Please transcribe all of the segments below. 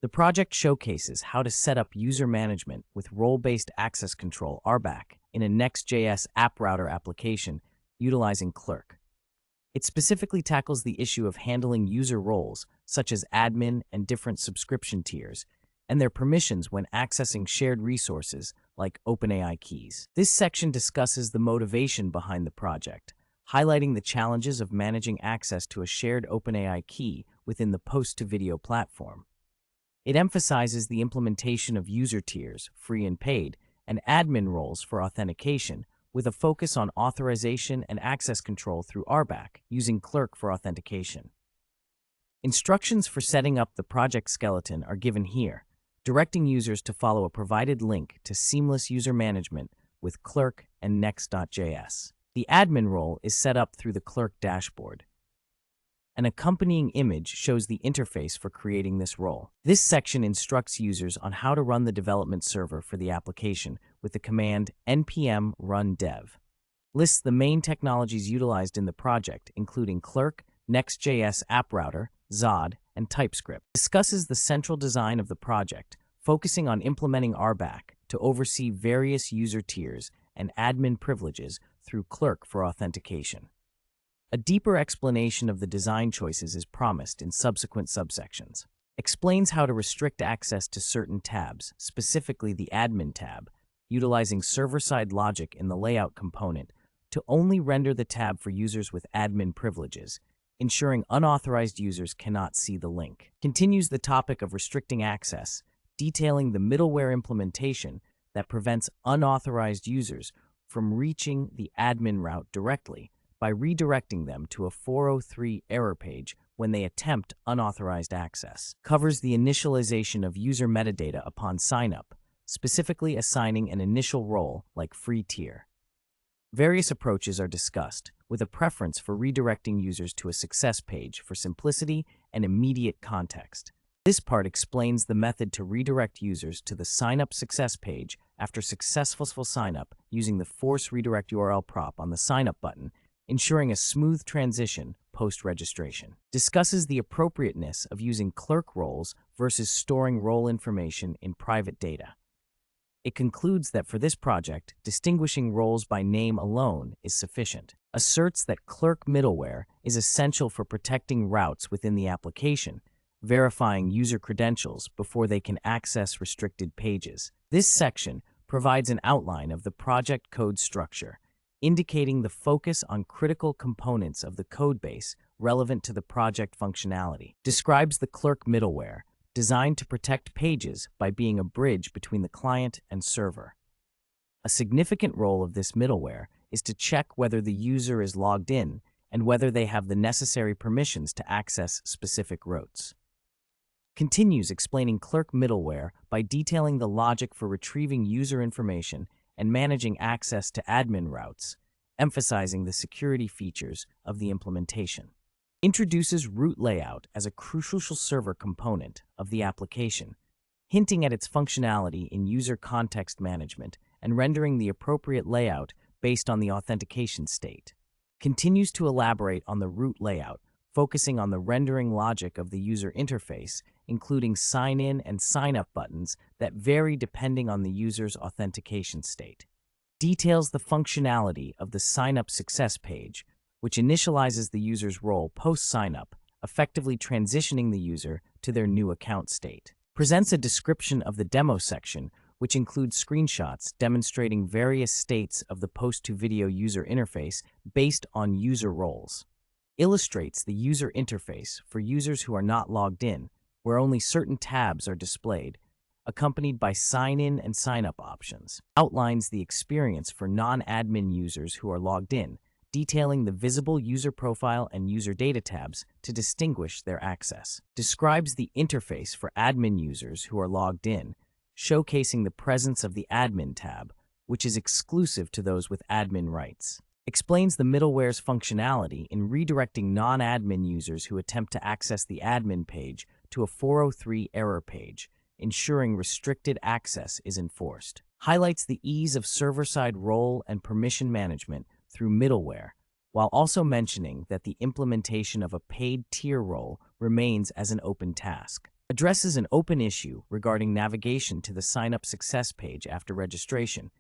The project showcases how to set up user management with role-based access control (RBAC) in a Next.js app router application utilizing Clerk. It specifically tackles the issue of handling user roles, such as admin and different subscription tiers, and their permissions when accessing shared resources like OpenAI keys. This section discusses the motivation behind the project, highlighting the challenges of managing access to a shared OpenAI key within the post-to-video platform. It emphasizes the implementation of user tiers, free and paid, and admin roles for authentication, with a focus on authorization and access control through RBAC, using Clerk for authentication. Instructions for setting up the project skeleton are given here, directing users to follow a provided link to seamless user management with Clerk and Next.js. The admin role is set up through the Clerk dashboard. An accompanying image shows the interface for creating this role. This section instructs users on how to run the development server for the application with the command npm run dev. Lists the main technologies utilized in the project, including Clerk, Next.js App Router, Zod, and TypeScript. Discusses the central design of the project, focusing on implementing RBAC to oversee various user tiers and admin privileges through Clerk for authentication. A deeper explanation of the design choices is promised in subsequent subsections. Explains how to restrict access to certain tabs, specifically the admin tab, utilizing server-side logic in the layout component to only render the tab for users with admin privileges, ensuring unauthorized users cannot see the link. Continues the topic of restricting access, detailing the middleware implementation that prevents unauthorized users from reaching the admin route directly by redirecting them to a 403 error page when they attempt unauthorized access. Covers the initialization of user metadata upon sign-up, specifically assigning an initial role like free tier. Various approaches are discussed, with a preference for redirecting users to a success page for simplicity and immediate context. This part explains the method to redirect users to the sign-up success page after successful sign-up using the force redirect URL prop on the sign-up button, ensuring a smooth transition post-registration. Discusses the appropriateness of using Clerk roles versus storing role information in private data. It concludes that for this project, distinguishing roles by name alone is sufficient. Asserts that Clerk middleware is essential for protecting routes within the application, verifying user credentials before they can access restricted pages. This section provides an outline of the project code structure, indicating the focus on critical components of the codebase relevant to the project functionality. Describes the Clerk middleware, designed to protect pages by being a bridge between the client and server. A significant role of this middleware is to check whether the user is logged in and whether they have the necessary permissions to access specific routes. Continues explaining Clerk middleware by detailing the logic for retrieving user information and managing access to admin routes, emphasizing the security features of the implementation. Introduces route layout as a crucial server component of the application, hinting at its functionality in user context management and rendering the appropriate layout based on the authentication state. Continues to elaborate on the route layout, focusing on the rendering logic of the user interface, including sign-in and sign-up buttons that vary depending on the user's authentication state. Details the functionality of the sign-up success page, which initializes the user's role post-sign-up, effectively transitioning the user to their new account state. Presents a description of the demo section, which includes screenshots demonstrating various states of the post-to-video user interface based on user roles. Illustrates the user interface for users who are not logged in, where only certain tabs are displayed, accompanied by sign-in and sign-up options. Outlines the experience for non-admin users who are logged in, detailing the visible user profile and user data tabs to distinguish their access. Describes the interface for admin users who are logged in, showcasing the presence of the admin tab, which is exclusive to those with admin rights. Explains the middleware's functionality in redirecting non-admin users who attempt to access the admin page to a 403 error page, ensuring restricted access is enforced. Highlights the ease of server-side role and permission management through middleware, while also mentioning that the implementation of a paid tier role remains as an open task. addresses an open issue regarding navigation to the sign-up success page after registration,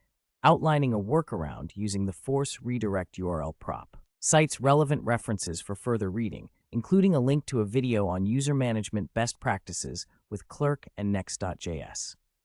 outlining a workaround using the force redirect URL prop. Cites relevant references for further reading, including a link to a video on user management best practices with Clerk and Next.js.